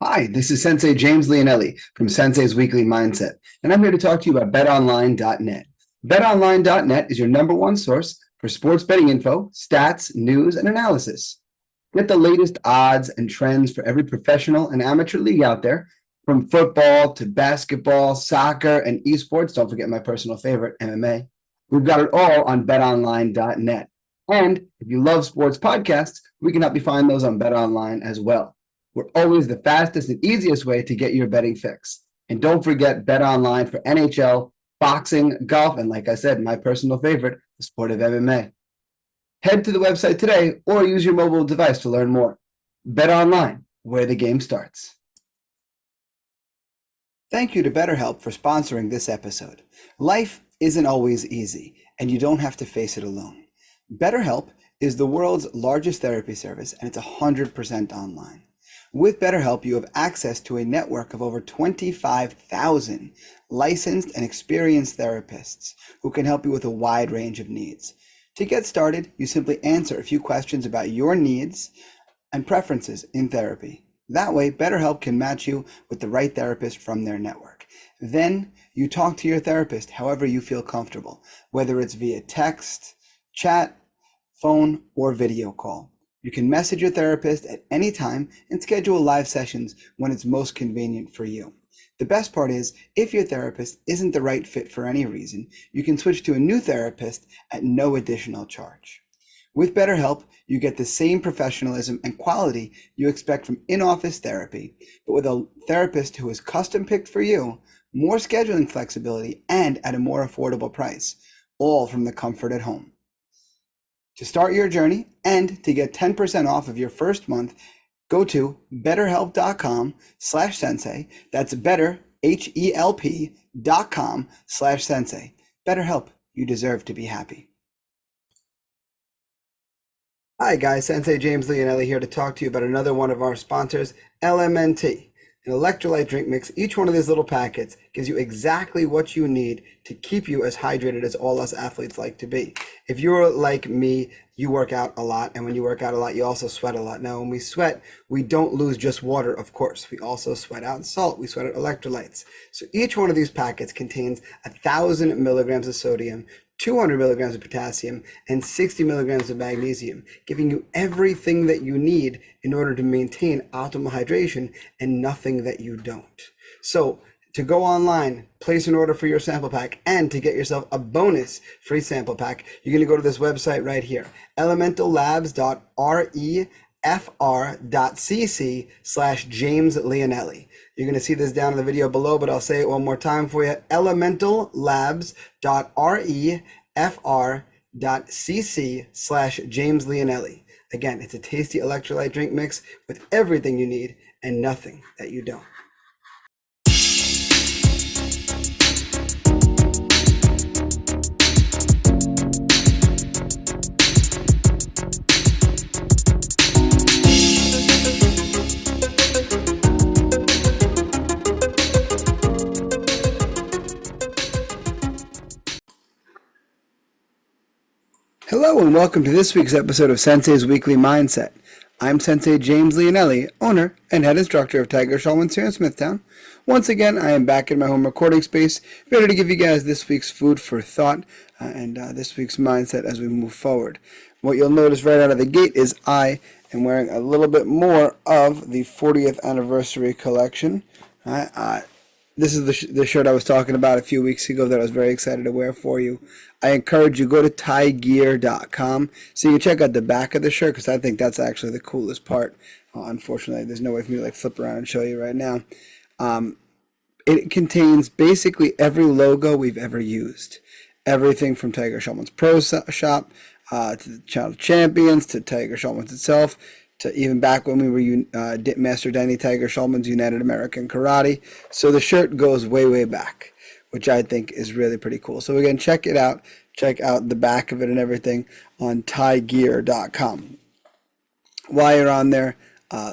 Hi, this is Sensei James Leonelli from Sensei's Weekly Mindset, and I'm here to talk to you about betonline.net. Betonline.net is your number one source for sports betting info, stats, news, and analysis. Get the latest odds and trends for every professional and amateur league out there, from football to basketball, soccer, and esports. Don't forget my personal favorite, MMA. We've got it all on betonline.net. And if you love sports podcasts, we can help you find those on BetOnline as well. We're always the fastest and easiest way to get your betting fix. And don't forget BetOnline for NHL, boxing, golf, and like I said, my personal favorite, the sport of MMA. Head to the website today or use your mobile device to learn more. BetOnline, where the game starts. Thank you to BetterHelp for sponsoring this episode. Life isn't always easy, and you don't have to face it alone. BetterHelp is the world's largest therapy service, and it's 100% online. With BetterHelp, you have access to a network of over 25,000 licensed and experienced therapists who can help you with a wide range of needs. To get started, you simply answer a few questions about your needs and preferences in therapy. That way, BetterHelp can match you with the right therapist from their network. Then you talk to your therapist however you feel comfortable, whether it's via text, chat, phone, or video call. You can message your therapist at any time and schedule live sessions when it's most convenient for you. The best part is, if your therapist isn't the right fit for any reason, you can switch to a new therapist at no additional charge. With BetterHelp, you get the same professionalism and quality you expect from in-office therapy, but with a therapist who is custom-picked for you, more scheduling flexibility, and at a more affordable price, all from the comfort at home. To start your journey and to get 10% off of your first month, go to betterhelp.com/sensei. That's betterhelp.com/sensei. BetterHelp, you deserve to be happy. Hi guys, Sensei James Leonelli here to talk to you about another one of our sponsors, LMNT. An electrolyte drink mix. Each one of these little packets gives you exactly what you need to keep you as hydrated as all us athletes like to be. If you're like me, you work out a lot, and when you work out a lot, you also sweat a lot. Now, when we sweat, we don't lose just water, of course. We also sweat out salt. We sweat out electrolytes. So each one of these packets contains 1,000 milligrams of sodium, 200 milligrams of potassium, and 60 milligrams of magnesium, giving you everything that you need in order to maintain optimal hydration and nothing that you don't. So to go online, place an order for your sample pack, and to get yourself a bonus free sample pack, you're going to go to this website right here, elementallabs.refr.cc/James Leonelli. You're going to see this down in the video below, but I'll say it one more time for you. elementallabs.refr.cc/James Leonelli. Again, it's a tasty electrolyte drink mix with everything you need and nothing that you don't. Hello and welcome to this week's episode of Sensei's Weekly Mindset. I'm Sensei James Leonelli, owner and head instructor of Tiger Shulman's here in Smithtown. Once again, I am back in my home recording space, ready to give you guys this week's food for thought and this week's mindset as we move forward. What you'll notice right out of the gate is I am wearing a little bit more of the 40th anniversary collection. This is the shirt I was talking about a few weeks ago that I was very excited to wear for you. I encourage you, go to tiegear.com so you can check out the back of the shirt, because I think that's actually the coolest part. Unfortunately, there's no way for me to like flip around and show you right now. It contains basically every logo we've ever used. Everything from Tiger Shulman's Pro Shop to the Child of Champions to Tiger Shulman's itself, to even back when we were Master Danny Tiger Shulman's United American Karate. So the shirt goes way, way back, which I think is really pretty cool. So again, check it out. Check out the back of it and everything on tiegear.com. While you're on there,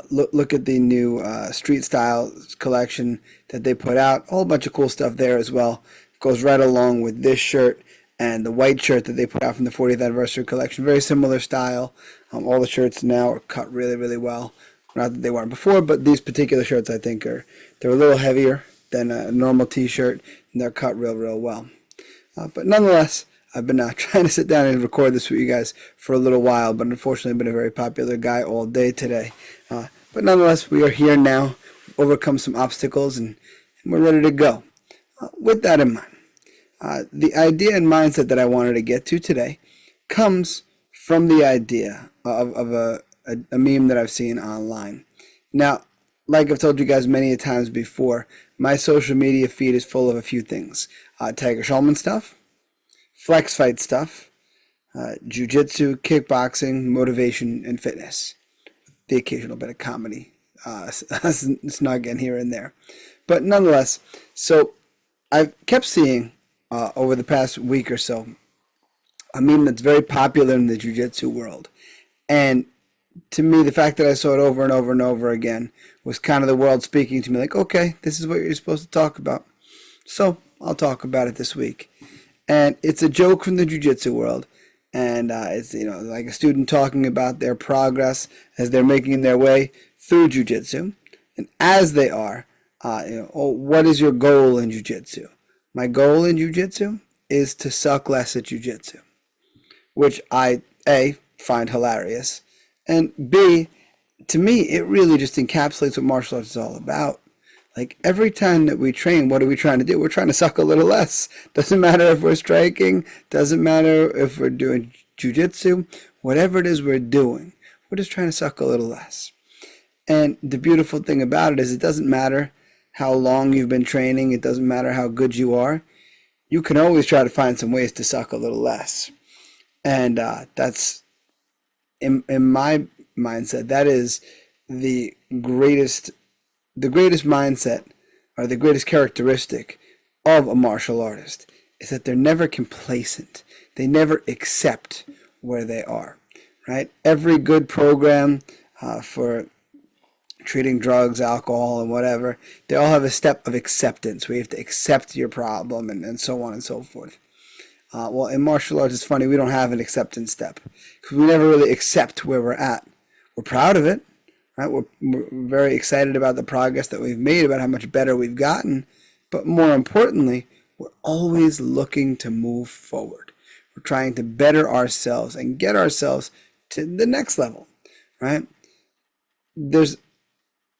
look at the new street style collection that they put out. A whole bunch of cool stuff there as well. It goes right along with this shirt and the white shirt that they put out from the 40th anniversary collection. Very similar style. All the shirts now are cut really, really well. Not that they weren't before, but these particular shirts I think they're a little heavier than a normal t-shirt, and they're cut real well. But nonetheless, I've been trying to sit down and record this with you guys for a little while, but unfortunately I've been a very popular guy all day today. But nonetheless, we are here now, overcome some obstacles, and we're ready to go. With that in mind, the idea and mindset that I wanted to get to today comes from the idea of a meme that I've seen online. Now, like I've told you guys many times before, my social media feed is full of a few things. Tiger Schulman stuff, flex fight stuff, jiu-jitsu, kickboxing, motivation, and fitness. The occasional bit of comedy snug in here and there. But nonetheless, so I've kept seeing over the past week or so a meme that's very popular in the jiu-jitsu world. And to me, the fact that I saw it over and over and over again was kind of the world speaking to me like, okay, this is what you're supposed to talk about. So I'll talk about it this week. And it's a joke from the jiu-jitsu world. And it's, like a student talking about their progress as they're making their way through jiu-jitsu. And as they are, what is your goal in jiu-jitsu? My goal in jiu-jitsu is to suck less at jiu-jitsu, which I, A, find hilarious, and B, to me, it really just encapsulates what martial arts is all about. Like, every time that we train, what are we trying to do? We're trying to suck a little less. Doesn't matter if we're striking, doesn't matter if we're doing jiu-jitsu, whatever it is we're doing, we're just trying to suck a little less. And the beautiful thing about it is it doesn't matter how long you've been training, it doesn't matter how good you are, you can always try to find some ways to suck a little less. And that's, in my mindset, that is the greatest mindset, or the greatest characteristic of a martial artist, is that they're never complacent. They never accept where they are, right? Every good program for treating drugs, alcohol, and whatever, they all have a step of acceptance where you have to accept your problem and so on and so forth. Well, in martial arts, it's funny, we don't have an acceptance step because we never really accept where we're at. We're proud of it, right? We're very excited about the progress that we've made, about how much better we've gotten. But more importantly, we're always looking to move forward. We're trying to better ourselves and get ourselves to the next level, right? There's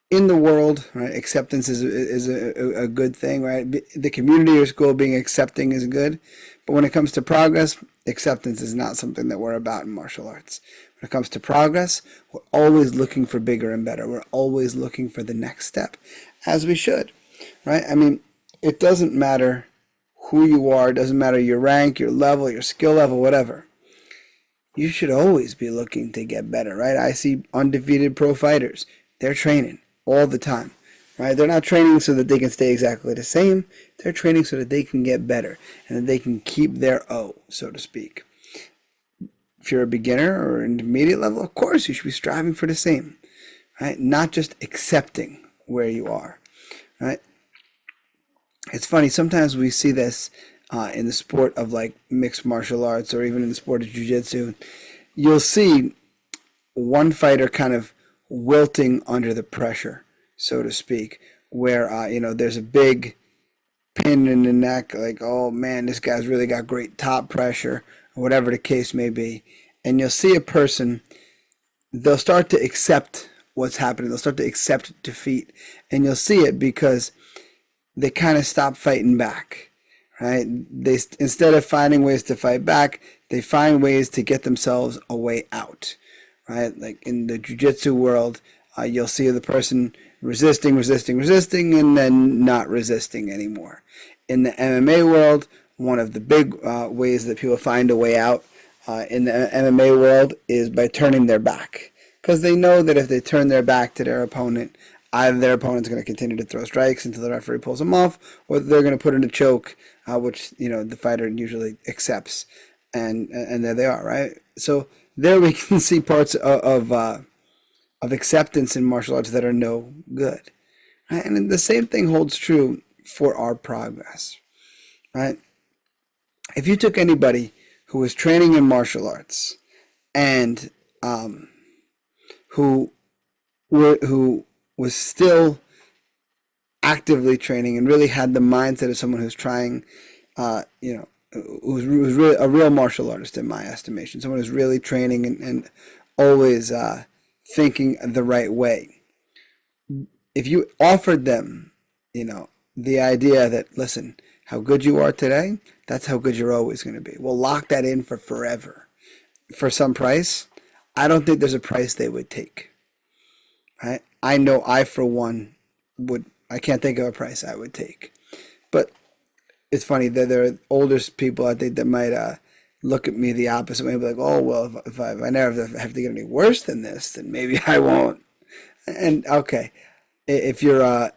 in the world, right? Acceptance is a good thing, right? The community or school being accepting is good. But when it comes to progress, acceptance is not something that we're about in martial arts. When it comes to progress, we're always looking for bigger and better. We're always looking for the next step, as we should, right? I mean, it doesn't matter who you are. It doesn't matter your rank, your level, your skill level, whatever. You should always be looking to get better, right? I see undefeated pro fighters. They're training all the time, right? They're not training so that they can stay exactly the same. They're training so that they can get better and that they can keep their O, so to speak. If you're a beginner or intermediate level, of course you should be striving for the same, right? Not just accepting where you are, right? It's funny, sometimes we see this in the sport of like mixed martial arts or even in the sport of jiu-jitsu. You'll see one fighter kind of wilting under the pressure, so to speak, where there's a big pin in the neck, like, oh man, this guy's really got great top pressure, or whatever the case may be. And you'll see a person, they'll start to accept what's happening. They'll start to accept defeat. And you'll see it because they kind of stop fighting back, right? They, instead of finding ways to fight back, they find ways to get themselves a way out, right? Like in the jiu-jitsu world, you'll see the person resisting, and then not resisting anymore. In the MMA world, one of the big ways that people find a way out in the MMA world is by turning their back. Because they know that if they turn their back to their opponent, either their opponent's going to continue to throw strikes until the referee pulls them off, or they're going to put in a choke, which the fighter usually accepts. And there they are, right? So there we can see parts of acceptance in martial arts that are no good, right? And the same thing holds true for our progress, right? If you took anybody who was training in martial arts and who who was still actively training and really had the mindset of someone who's trying, who's really a real martial artist in my estimation, someone who's really training and always thinking the right way. If you offered them, the idea that, listen, how good you are today, that's how good you're always going to be. We'll lock that in for forever. For some price, I don't think there's a price they would take. Right? I know I, for one, I can't think of a price I would take. But it's funny that there are older people, I think, that might look at me the opposite way and be like, oh, well, if I never have to get any worse than this, then maybe I won't. And okay, if you're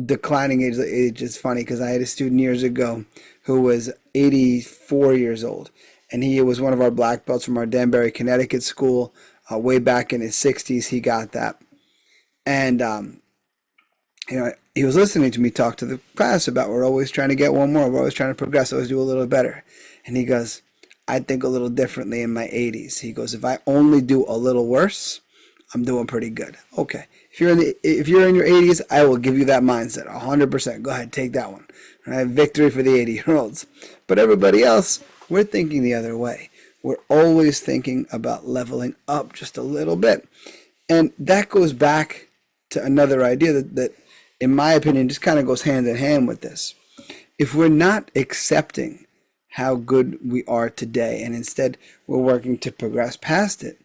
declining age, it's funny because I had a student years ago who was 84 years old, and he was one of our black belts from our Danbury, Connecticut school. Way back in his 60s, he got that. And he was listening to me talk to the class about we're always trying to get one more, we're always trying to progress, always do a little better. And he goes, I think a little differently in my 80s. He goes, if I only do a little worse, I'm doing pretty good. Okay. If you're in your 80s, I will give you that mindset, 100%. Go ahead, take that one. Right? Victory for the 80-year-olds. But everybody else, we're thinking the other way. We're always thinking about leveling up just a little bit. And that goes back to another idea that in my opinion, just kind of goes hand in hand with this. If we're not accepting how good we are today, and instead we're working to progress past it,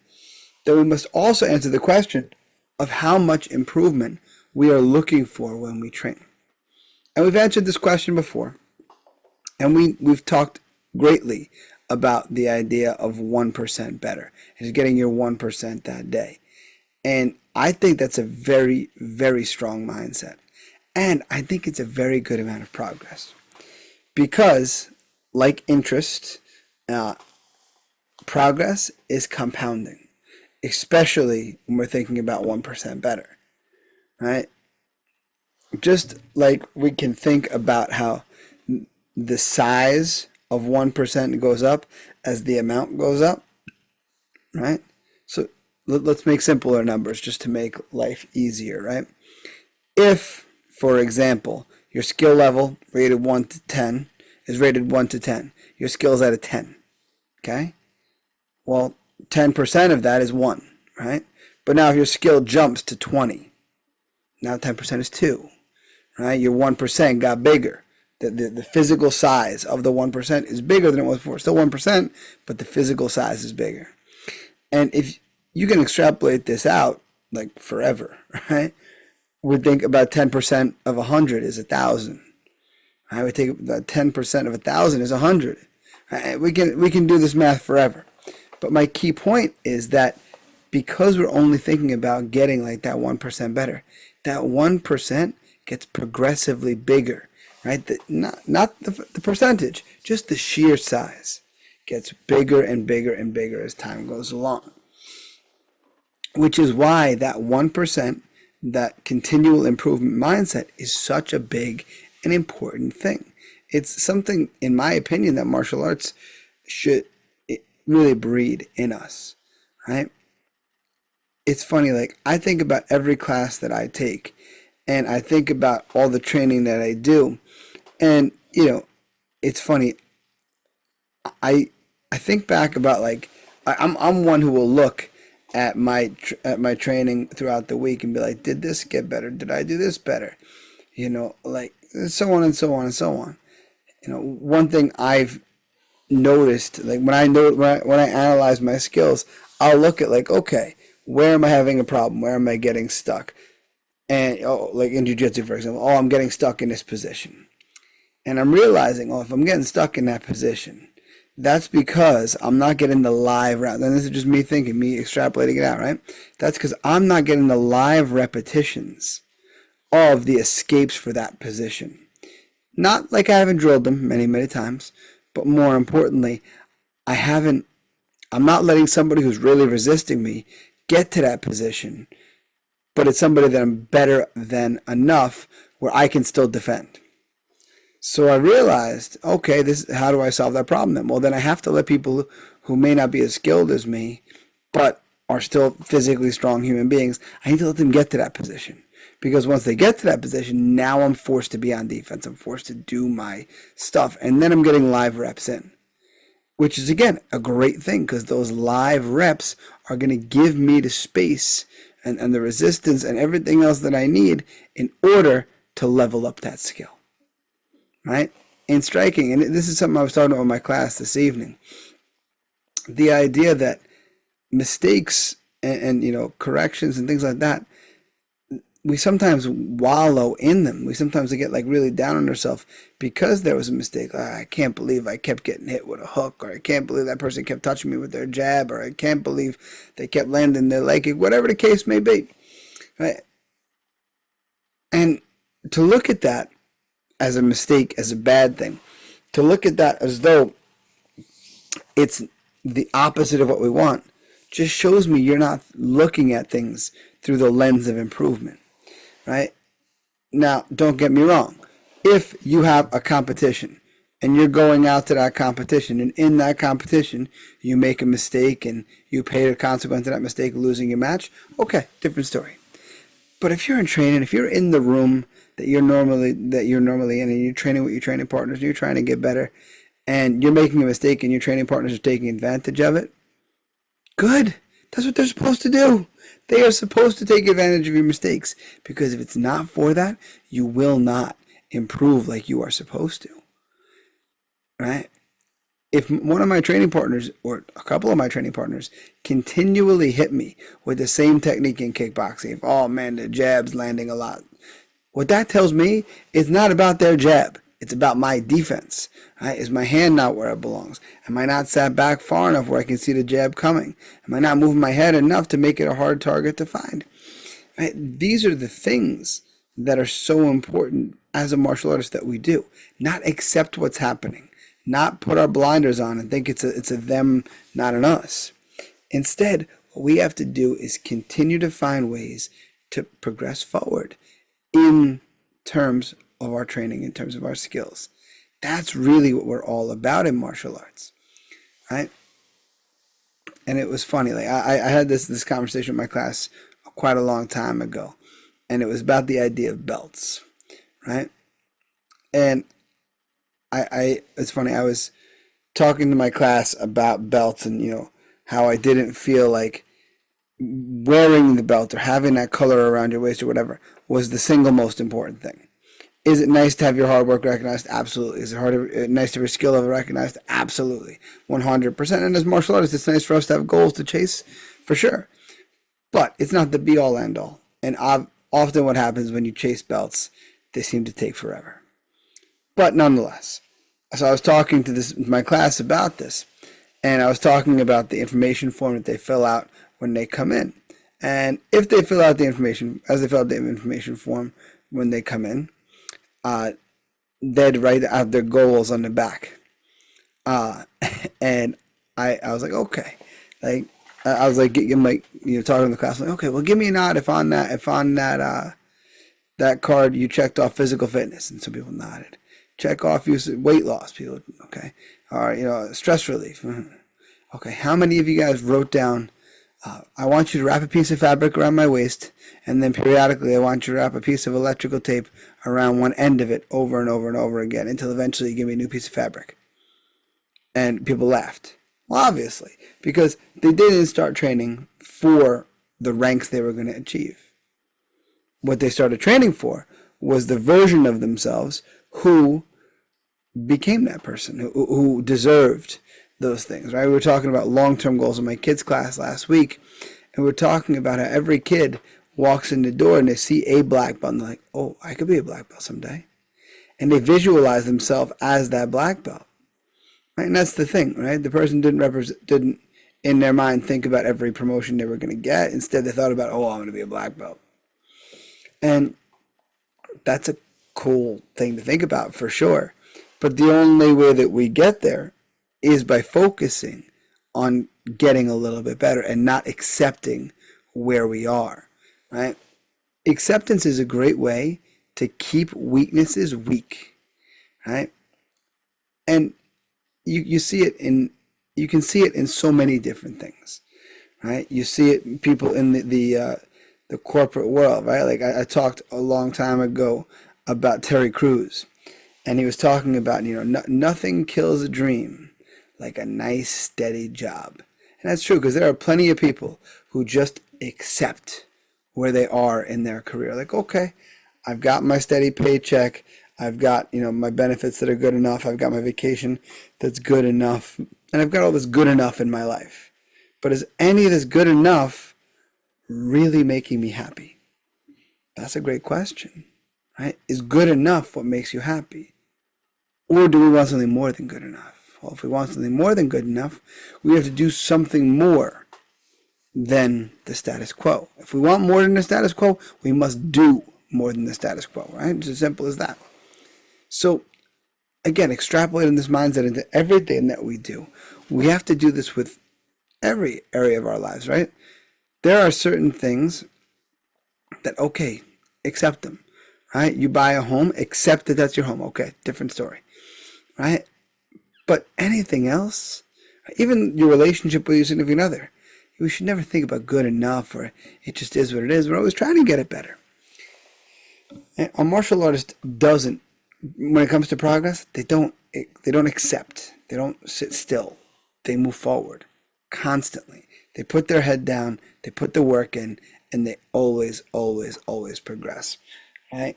then we must also answer the question of how much improvement we are looking for when we train. And we've answered this question before, and we've talked greatly about the idea of 1% better, is getting your 1% that day. And I think that's a very, very strong mindset. And I think it's a very good amount of progress. Because, like interest, progress is compounding, especially when we're thinking about 1% better, right? Just like we can think about how the size of 1% goes up as the amount goes up, right? So let's make simpler numbers just to make life easier, right? If, for example, your skill level rated 1 to 10 is rated 1 to 10, your skill is at a 10, okay? Well, 10% of that is 1, right? But now if your skill jumps to 20, now 10% is 2, right? Your 1% got bigger. The physical size of the 1% is bigger than it was before. Still 1%, but the physical size is bigger. And if you can extrapolate this out like forever, right? We think about 10% of 100 is 1,000. I would take about 10% of 1,000 is 100. Right? We can do this math forever. But my key point is that because we're only thinking about getting like that 1% better, that 1% gets progressively bigger, right? Not the percentage, just the sheer size gets bigger and bigger and bigger as time goes along. Which is why that 1%, that continual improvement mindset is such a big and important thing. It's something, in my opinion, that martial arts should really breed in us, right? It's funny, like I think about every class that I take, and I think about all the training that I do, and it's funny. I think back about like I'm one who will look at my training throughout the week and be like, did this get better? Did I do this better? Like so on and so on and so on. One thing I've noticed, like when I analyze my skills, I'll look at like, okay, where am I having a problem? Where am I getting stuck? And like in jiu-jitsu, for example, I'm getting stuck in this position. And I'm realizing, if I'm getting stuck in that position, that's because I'm not getting the live round. And this is just me thinking, me extrapolating it out, right? That's because I'm not getting the live repetitions of the escapes for that position. Not like I haven't drilled them many, many times, but more importantly, I'm not letting somebody who's really resisting me get to that position, but it's somebody that I'm better than enough where I can still defend. So I realized, okay, how do I solve that problem then? Well, then I have to let people who may not be as skilled as me, but are still physically strong human beings. I need to let them get to that position. Because once they get to that position, now I'm forced to be on defense. I'm forced to do my stuff. And then I'm getting live reps in. Which is, again, a great thing, because those live reps are going to give me the space and the resistance and everything else that I need in order to level up that skill. Right? In striking, and this is something I was talking about in my class this evening, the idea that mistakes and corrections and things like that, we sometimes wallow in them. We sometimes get like really down on ourselves because there was a mistake. I can't believe I kept getting hit with a hook, or I can't believe that person kept touching me with their jab, or I can't believe they kept landing their leg kick, whatever the case may be. Right? And to look at that as a mistake, as a bad thing, to look at that as though it's the opposite of what we want, just shows me you're not looking at things through the lens of improvement. Right? Now, don't get me wrong. If you have a competition and you're going out to that competition, and in that competition you make a mistake and you pay the consequence of that mistake, losing your match, okay, different story. But if you're in training, if you're in the room that you're normally in, and you're training with your training partners, and you're trying to get better, and you're making a mistake and your training partners are taking advantage of it, good. That's what they're supposed to do. They are supposed to take advantage of your mistakes, because if it's not for that, you will not improve like you are supposed to. Right? If one of my training partners, or a couple of my training partners, continually hit me with the same technique in kickboxing, if, oh man, the jab's landing a lot, what that tells me is not about their jab. It's about my defense. Right? Is my hand not where it belongs? Am I not sat back far enough where I can see the jab coming? Am I not moving my head enough to make it a hard target to find? Right? These are the things that are so important as a martial artist that we do. Not accept what's happening. Not put our blinders on and think it's a them, not an us. Instead, what we have to do is continue to find ways to progress forward in terms of our training, in terms of our skills. That's really what we're all about in martial arts, right? And it was funny. Like I had this conversation with my class quite a long time ago, and it was about the idea of belts, right? And it's funny. I was talking to my class about belts, and how I didn't feel like wearing the belt or having that color around your waist or whatever was the single most important thing. Is it nice to have your hard work recognized? Absolutely. Is it nice to have your skill level recognized? Absolutely. 100%. And as martial artists, it's nice for us to have goals to chase, for sure. But it's not the be-all, end-all. And often what happens when you chase belts, they seem to take forever. But nonetheless, so I was talking to my class about this, and I was talking about the information form that they fill out when they come in. And if they fill out the information, as they fill out the information form when they come in, they'd write out their goals on the back. And I was like, okay. Like, I was like, talking to the class, like, okay, well, give me a nod if on that card you checked off physical fitness. And some people nodded. Check off weight loss. People, okay. Or, stress relief. Okay, how many of you guys wrote down, I want you to wrap a piece of fabric around my waist, and then periodically I want you to wrap a piece of electrical tape around one end of it over and over and over again until eventually you give me a new piece of fabric. And people laughed. Well, obviously, because they didn't start training for the ranks they were going to achieve. What they started training for was the version of themselves who became that person, who deserved those things, right? We were talking about long-term goals in my kids' class last week, and we're talking about how every kid walks in the door and they see a black belt and they're like, oh, I could be a black belt someday. And they visualize themselves as that black belt. Right? And that's the thing, right? The person didn't in their mind think about every promotion they were going to get. Instead, they thought about, oh, I'm going to be a black belt. And that's a cool thing to think about for sure. But the only way that we get there is by focusing on getting a little bit better and not accepting where we are, right? Acceptance is a great way to keep weaknesses weak, right? And you can see it in so many different things, right? You see it people in the corporate world, right? Like I talked a long time ago about Terry Crews, and he was talking about, nothing kills a dream like a nice steady job. And that's true, because there are plenty of people who just accept where they are in their career. Like, okay, I've got my steady paycheck. I've got, my benefits that are good enough. I've got my vacation that's good enough. And I've got all this good enough in my life. But is any of this good enough really making me happy? That's a great question, right? Is good enough what makes you happy? Or do we want something more than good enough? Well, if we want something more than good enough, we have to do something more than the status quo. If we want more than the status quo, we must do more than the status quo, right? It's as simple as that. So, again, extrapolating this mindset into everything that we do, we have to do this with every area of our lives, right? There are certain things that, okay, accept them, right? You buy a home, accept that that's your home. Okay, different story, right? But anything else, even your relationship with your significant other, we should never think about good enough or it just is what it is. We're always trying to get it better. And a martial artist doesn't, when it comes to progress, they don't accept. They don't sit still. They move forward constantly. They put their head down, they put the work in, and they always, always, always progress, right?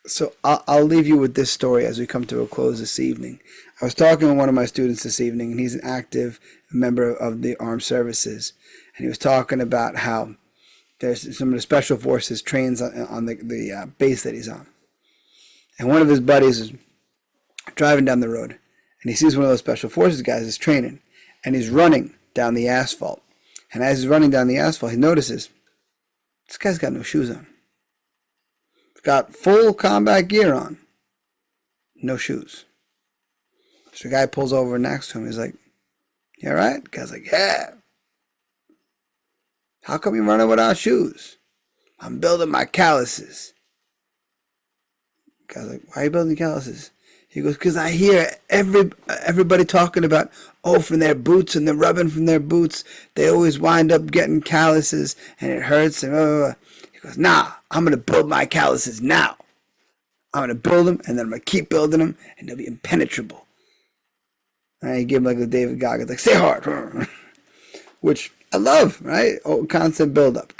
So I'll leave you with this story as we come to a close this evening. I was talking with one of my students this evening, and he's an active member of the armed services, and he was talking about how there's some of the special forces trains on the base that he's on. And one of his buddies is driving down the road, and he sees one of those special forces guys is training, and he's running down the asphalt. And as he's running down the asphalt, he notices this guy's got no shoes on. He's got full combat gear on, no shoes. So the guy pulls over next to him. He's like, "You all right?" The guy's like, "Yeah." "How come you're running without shoes?" "I'm building my calluses." The guy's like, "Why are you building calluses?" He goes, "Because I hear everybody talking about, from their boots and the rubbing from their boots, they always wind up getting calluses and it hurts." And blah, blah, blah. He goes, "Nah, I'm going to build my calluses now. I'm going to build them, and then I'm going to keep building them, and they'll be impenetrable." And he gave him like the David Goggins, like, "Stay hard." Which I love, right? Constant build up,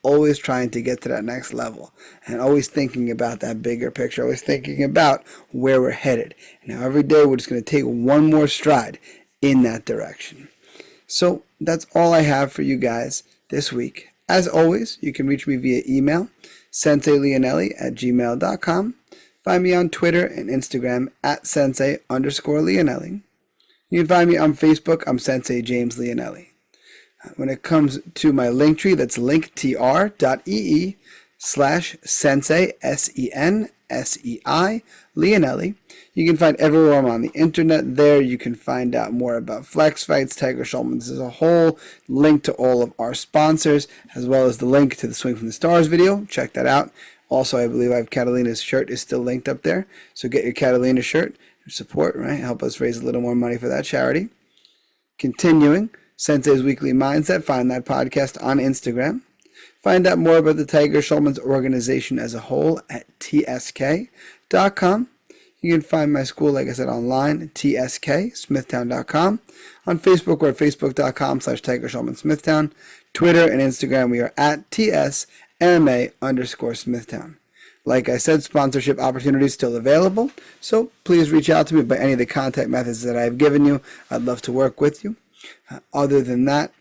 always trying to get to that next level, and always thinking about that bigger picture, always thinking about where we're headed. Now, every day we're just going to take one more stride in that direction. So that's all I have for you guys this week. As always, you can reach me via email, senseileonelli@gmail.com. Find me on Twitter and Instagram at sensei_Leonelli. You can find me on Facebook. I'm Sensei James Leonelli. When it comes to my link tree, that's linktr.ee/sensei, SENSEI, Leonelli. You can find everywhere I'm on the internet there. You can find out more about Flex Fights, Tiger Schulman's as a whole, link to all of our sponsors, as well as the link to the Swing from the Stars video. Check that out. Also, I believe I have Catalina's shirt is still linked up there. So get your Catalina shirt. Support, right? Help us raise a little more money for that charity. Continuing, Sensei's Weekly Mindset. Find that podcast on Instagram. Find out more about the Tiger Schulman's organization as a whole at tsk.com. You can find my school, like I said, online, tsksmithtown.com. On Facebook, we're at facebook.com/Tiger Schulman Smithtown. Twitter and Instagram, we are at tsmma_Smithtown. Like I said, sponsorship opportunities still available, so please reach out to me by any of the contact methods that I've given you. I'd love to work with you. Other than that,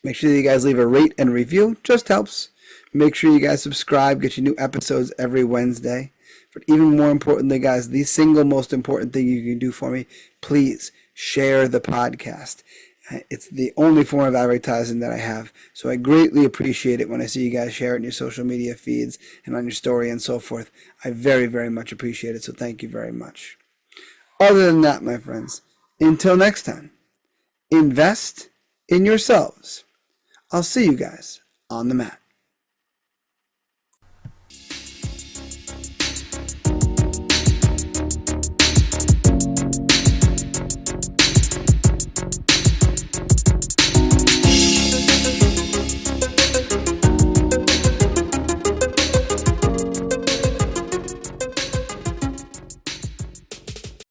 make sure that you guys leave a rate and review. Just helps. Make sure you guys subscribe. Get your new episodes every Wednesday. But even more importantly, guys, the single most important thing you can do for me, please share the podcast. It's the only form of advertising that I have. So I greatly appreciate it when I see you guys share it in your social media feeds and on your story and so forth. I very, very much appreciate it. So thank you very much. Other than that, my friends, until next time, invest in yourselves. I'll see you guys on the mat.